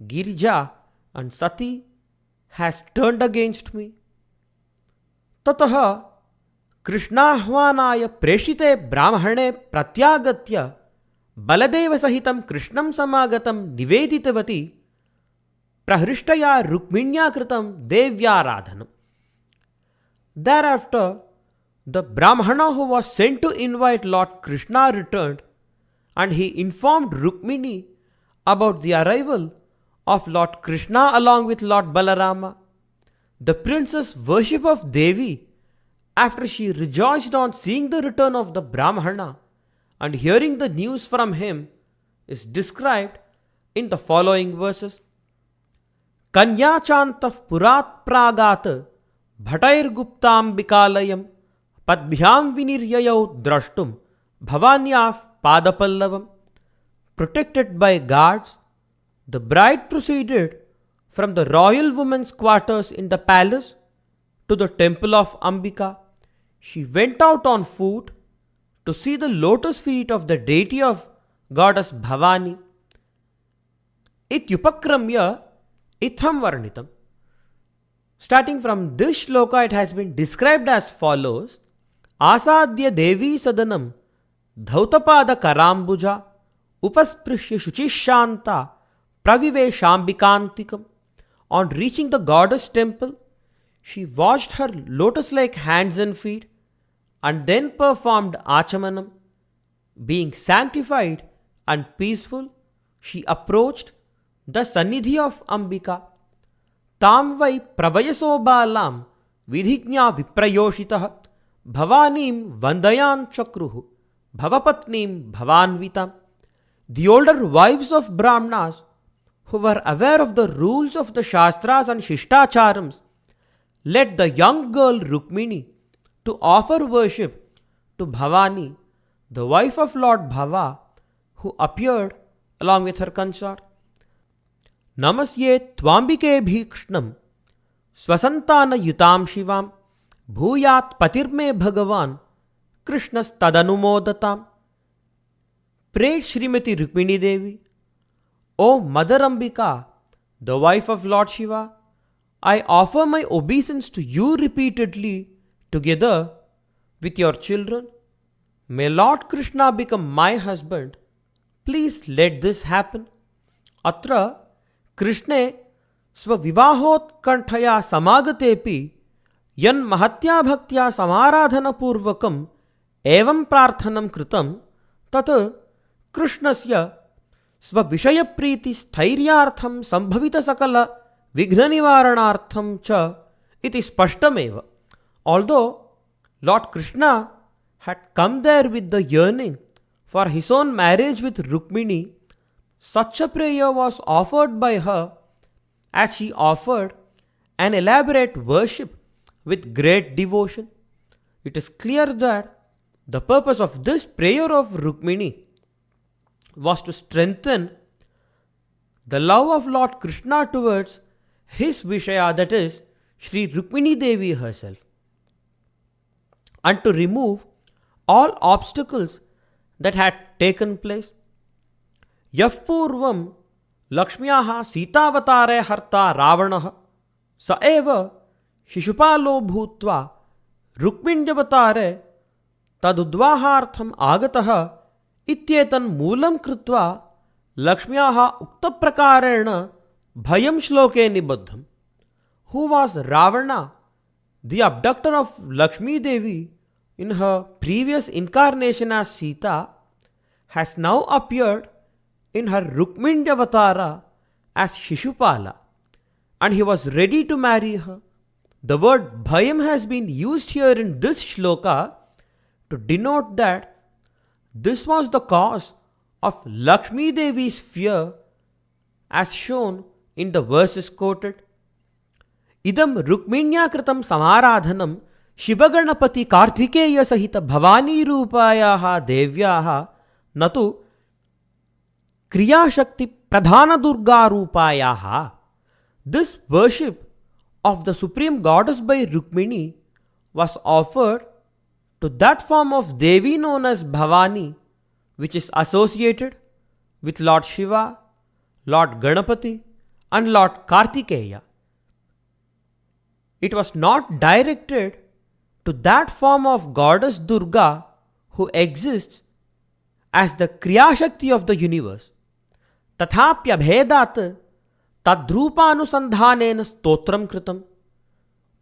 Girija and Sati has turned against me. Tataha Krishnahvanaya preshite brahmane pratyagatya Baladeva sahitam Krishnam samagatam niveditavati prahrishtaya rukminya kritam devyaradhanam. Thereafter, the Brahmana who was sent to invite Lord Krishna returned, and he informed Rukmini about the arrival of Lord Krishna along with Lord Balarama. The princess' worship of Devi, after she rejoiced on seeing the return of the Brahmana and hearing the news from him, is described in the following verses. Kanyachantah purat pragat bhatair guptam bikalayam padbhyam viniryayau drashtum bhavanyaf padapallavam. Protected by guards, the bride proceeded from the royal women's quarters in the palace to the temple of Ambika. She went out on foot to see the lotus feet of the deity of goddess Bhavani. Ityupakramya itham varnitam. Starting from this shloka, it has been described as follows: Asadya Devi Sadanam Dhautapada Karambuja Upasprishya Shuchishanta Praviveshambikantikam. On reaching the goddess temple, she washed her lotus-like hands and feet and then performed achamanam. Being sanctified and peaceful, she approached the Sannidhi of Ambika. Tam vai pravayaso balam vidhijna viprayoshitah bhavanim vandayan chakruhu bhavapatnim bhavanvitam. The older wives of Brahmanas, who were aware of the rules of the Shastras and Shishtacharams, led the young girl Rukmini to offer worship to Bhavani, the wife of Lord Bhava, who appeared along with her consort. Namasye Twambike Bhikshnam Swasantana Yutam Shivam Bhuyat Patirme Bhagavan Krishnas Tadanumodatam. Prayed Srimati Rukmini Devi, O Mother Ambika, the wife of Lord Shiva, I offer my obeisance to you repeatedly together with your children. May Lord Krishna become my husband. Please let this happen. Atra Krishne Swavivahotkantaya Samagatepi Yan Mahatya Bhaktya Samaradhana Purvakam Evam Prarthanam Kritam Tat Krishnasya Svavishaya Sthairyaartham Sambhavita Sakala Vignanivaranartham Cha Iti Spashtameva. Although Lord Krishna had come there with the yearning for his own marriage with Rukmini, such a prayer was offered by her as she offered an elaborate worship with great devotion. It is clear that the purpose of this prayer of Rukmini was to strengthen the love of Lord Krishna towards his Vishaya, that is, Sri Rukmini Devi herself, and to remove all obstacles that had taken place. Yafpurvam Lakshmyaha Sitavatare Harta Ravanaha Saeva Shishupalo Bhutva Rukminjavatare Tadudvahartham Agataha Ityetan Moolam Krutva Lakshmyaha Uktaprakarena Bhayam Shloke Nibaddham. Who was Ravana, the abductor of Lakshmi Devi in her previous incarnation as Sita, has now appeared in her Rukminjavatara as Shishupala, and he was ready to marry her. The word Bhayam has been used here in this shloka to denote that this was the cause of Lakshmi Devi's fear, as shown in the verses quoted. Idam Rukminya Kritam Samaradhanam Shivaganapati Karthikeya Sahita Bhavani Rupayaha Devyaha Natu Kriya Shakti Pradhana Durga Rupayaha. This worship of the Supreme Goddess by Rukmini was offered to that form of Devi known as Bhavani, which is associated with Lord Shiva, Lord Ganapati and Lord Kartikeya. It was not directed to that form of Goddess Durga who exists as the Kriya Shakti of the universe. Tathapya Bhedat Tadrupanusandhanena Stotram Kritam.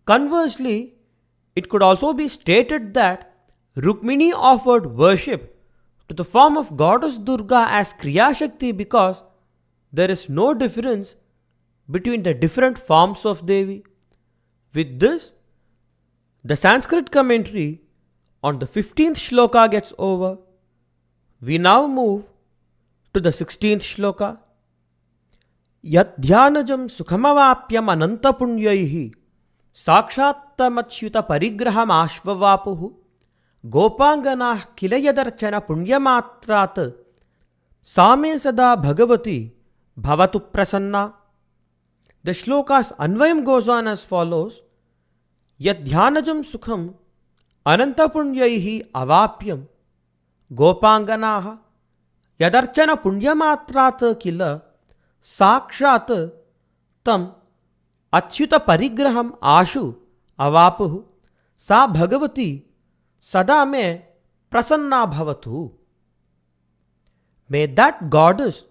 Conversely, it could also be stated that Rukmini offered worship to the form of Goddess Durga as Kriya Shakti because there is no difference between the different forms of Devi. With this, the Sanskrit commentary on the 15th shloka gets over. We now move to the 16th shloka. Yadhyanajam sukhamavapyam anantapunyaihi sakshattamatsyuta parigraham ashvavapuhu Gopanganah kilayadarchana punyamatrat सा मे सदा Bhagavati Bhavatu Prasanna. The shloka's Anvayam goes on as follows. Yad dhyanajam sukham anantapunyaihi avapyam gopanganaha yadarchana punyamatrat kila sakshat tam achyuta parigraham ashu avapuhu sa bhagavati sada me prasanna bhavatu. May that goddess,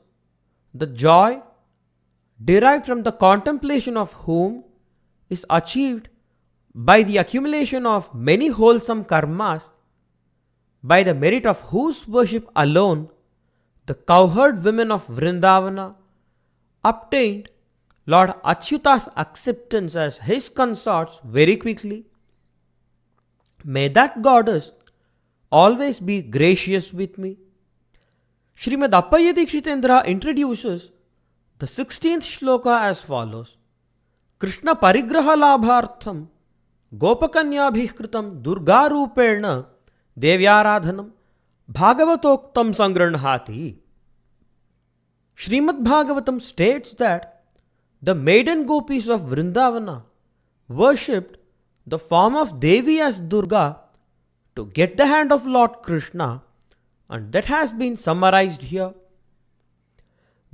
the joy derived from the contemplation of whom is achieved by the accumulation of many wholesome karmas, by the merit of whose worship alone the cowherd women of Vrindavana obtained Lord Achyuta's acceptance as his consorts very quickly. May that goddess always be gracious with me. Srimad Appaya Dikshitendra introduces the 16th shloka as follows. Krishna parigraha labhartham gopakanyabhih kritam Durga ruperna devyaradhanam bhagavatoktam sangranhati. Srimad Bhagavatam states that the maiden gopis of Vrindavana worshipped the form of Devi as Durga to get the hand of Lord Krishna, and that has been summarized here.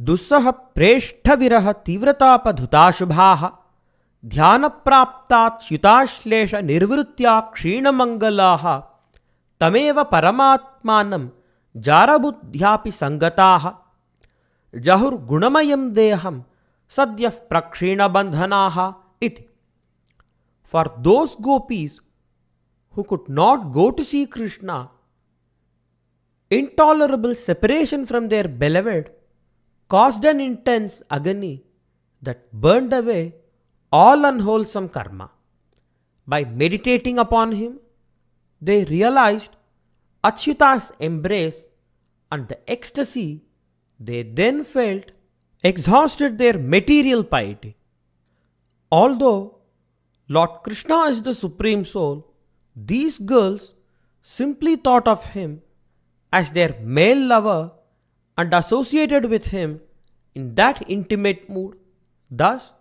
दुस्सह प्रेष्ठ विरह तीव्रताप धुताशुभाः ध्यान प्राप्ताच्युताश्लेष निर्वृत्त्या क्षीणमंगलाः तमेव परमात्मानं जारबुद्ध्यापि संगताः जहुर्गुणमयं देहं सद्यः प्रक्षीणबन्धनाः इति. For those gopis who could not go to see Krishna, intolerable separation from their beloved caused an intense agony that burned away all unwholesome karma. By meditating upon him, they realized Achyuta's embrace, and the ecstasy they then felt exhausted their material piety. Although Lord Krishna is the Supreme Soul, these girls simply thought of him as their male lover and associated with him in that intimate mood. Thus,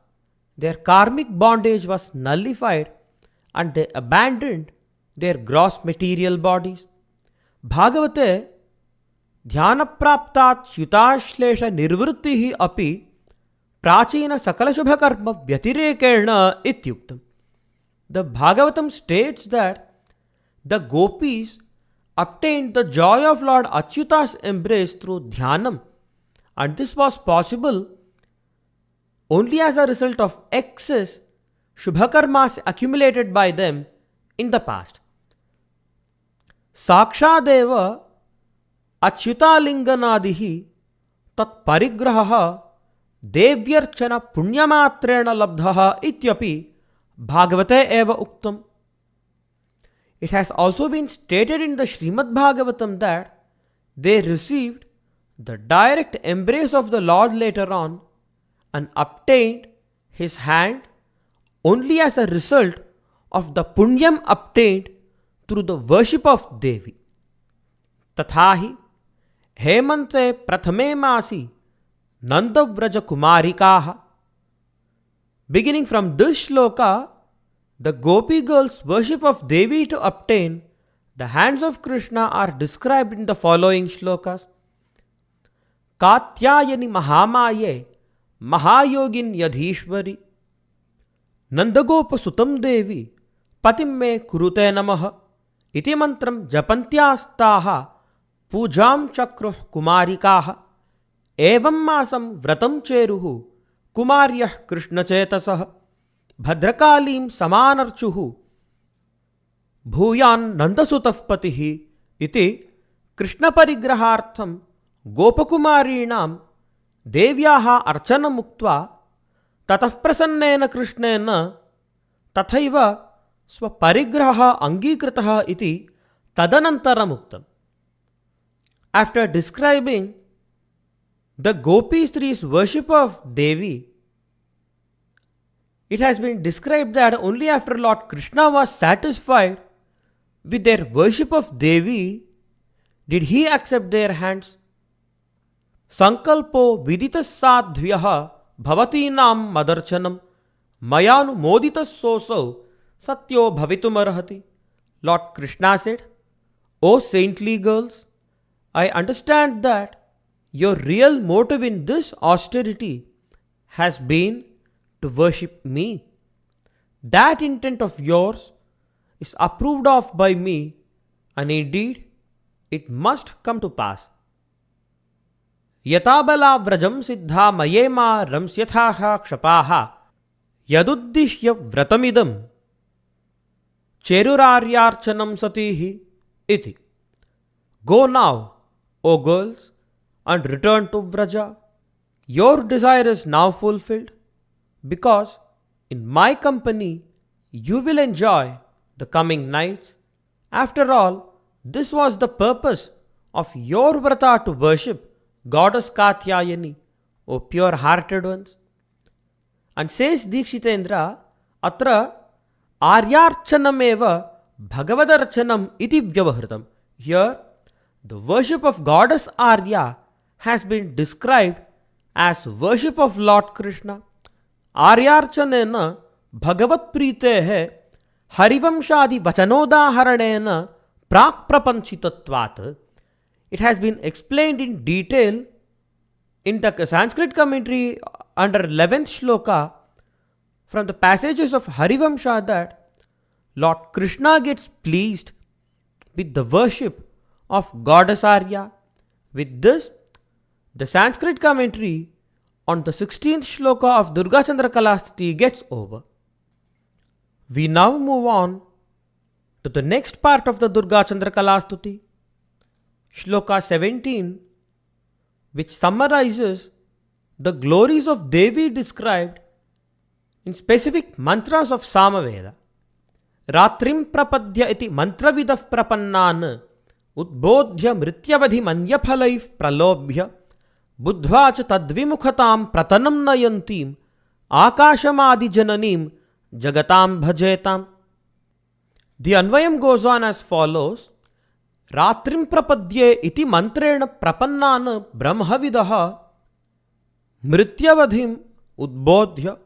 their karmic bondage was nullified and they abandoned their gross material bodies. Bhagavate ध्यानप्राप्तात् च्युताश्लेष निर्वृत्तिः अपि प्राचीन सकलशुभकर्म व्यतिरेकेण इत्युक्तम्. The Bhagavatam states that the gopis obtained the joy of Lord Achyuta's embrace through dhyanam, and this was possible only as a result of excess shubhakarmas accumulated by them in the past. Sakshadeva Achyutalinganaadihi tat parigraha devyarchana punyamatrena labdhaha ityapi Bhagavate eva uktam. It has also been stated in the Srimad Bhagavatam that they received the direct embrace of the Lord later on and obtained his hand only as a result of the punyam obtained through the worship of Devi. Tathahi Hemante Prathame Masi Nandavraja Kumarikaha. Beginning from this shloka, the Gopi girls' worship of Devi to obtain the hands of Krishna are described in the following shlokas. Katyayani Mahamaye Mahayogin Yadhishwari Nandagopa Sutam Devi Patim me Kurute Namaha Iti Mantram Japantyastaha Pujam Chakruh Kumarikaha Evam Masam Vratam Cheruhu Kumaryah Krishna Chetasah Bhadrakalim Samanarchuhu Bhuyan Nandasutah Patihi Iti Krishna Parigrahartham Gopakumarinam Devyaha Archana Muktva Tatah Prasannena Krishnena Tathaiva Swaparigraha Angikritaha Iti Tadanantara Muktam. After describing the Gopi-Stree's worship of Devi, it has been described that only after Lord Krishna was satisfied with their worship of Devi did he accept their hands. संकल्पो विदितस्साध्व्यः भवतीनां मदर्चनं मयानुमोदितस्सोऽसौ सत्यो भवितुमर्हति. Lord Krishna said, O saintly girls, I understand that your real motive in this austerity has been to worship me. That intent of yours is approved of by me, and indeed it must come to pass. यताबला व्रजं सिद्धा मयेमा रंस्यथाः क्षपाः यदुद्दिश्य व्रतमिदं चेरुरार्यार्चनं सतीः इति. Go now, O girls, and return to Vraja. Your desire is now fulfilled, because in my company you will enjoy the coming nights. After all, this was the purpose of your vrata, to worship Goddess Katyayani, O pure-hearted ones. And says Dikshitendra, Atra Aryarchanameva Bhagavadarchanam iti vyavahritam. Here, the worship of Goddess Arya has been described as worship of Lord Krishna. Aryarchanena Bhagavat Pritehe Harivamshadi Vachanodaharanena Prak Prapanchitatvat. It has been explained in detail in the Sanskrit commentary under 11th shloka from the passages of Harivamsha that Lord Krishna gets pleased with the worship of Goddess Arya. With this, the Sanskrit commentary on the 16th shloka of Durga Chandrakala Stuti gets over. We now move on to the next part of the Durga Chandrakala Stuti, Shloka 17, which summarizes the glories of Devi described in specific mantras of Samaveda. Ratrim prapadya iti mantravidah prapannan udbodhya mrityavadhi manyaphalaiv pralobhya buddhva cha tadvimukhatam pratanam nayantim akashamadi jananim jagatam bhajetam. The Anvayam goes on as follows. Ratrim prapadye iti mantrena prapannan brahmavidah mrityavadhim udbodhya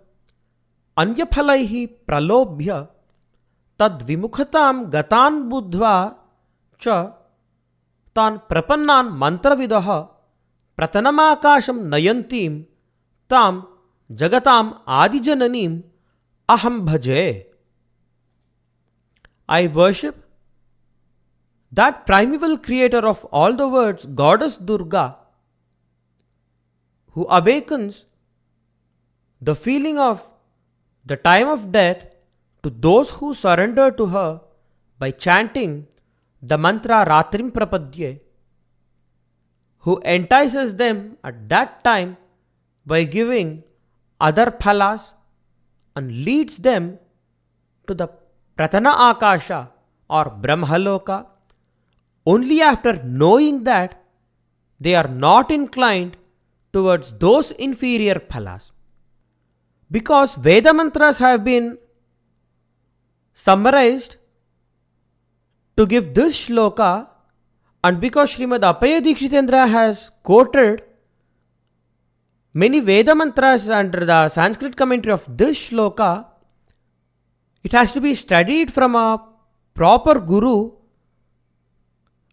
anyaphalaihi pralobhya tadvimukhatam gatan buddhva cha tan prapannan mantravidah pratanamakasham nayantim tam jagatam adijananim aham bhaje. I worship that primeval creator of all the worlds, Goddess Durga, who awakens the feeling of the time of death to those who surrender to her by chanting the mantra Ratrim Prapadye, who entices them at that time by giving other phalas and leads them to the Pratana Akasha or Brahmaloka, only after knowing that they are not inclined towards those inferior phalas. Because Veda mantras have been summarized to give this shloka, and because Srimad Appaya Dikshitendra has quoted many Veda mantras under the Sanskrit commentary of this shloka, it has to be studied from a proper guru,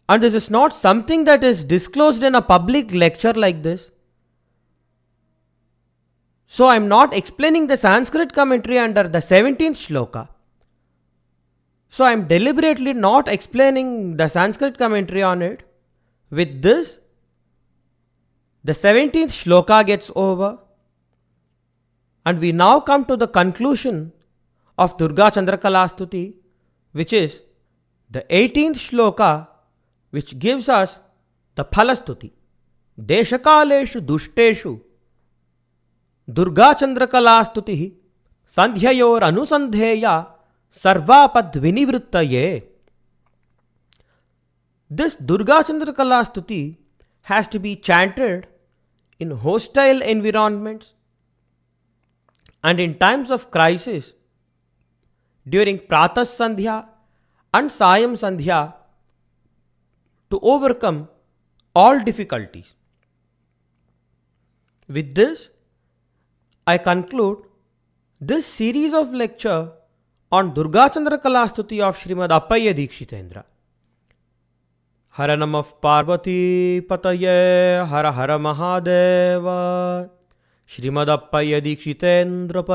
and this is not something that is disclosed in a public lecture like this. So I am not explaining the Sanskrit commentary under the 17th shloka. So I am deliberately not explaining the Sanskrit commentary on it. With this, the 17th shloka gets over, and we now come to the conclusion of Durga Chandrakala Stuti, which is the 18th shloka, which gives us the Phalastuti. Deshakaleshu dushteshu Durga Chandrakala Stuti Sandhyayor Anusandheya Sarvapad Vinivrittaye. This Durga Chandrakala Stuti has to be chanted in hostile environments and in times of crisis during Pratas Sandhya and Sayam Sandhya to overcome all difficulties. With this, I conclude this series of lecture on Durga Chandrakala Stuti of Srimad Appaya Dikshitendra. Hara Namah Parvati Pataye Hara Hara Mahadeva Srimad Appaya Dikshitendra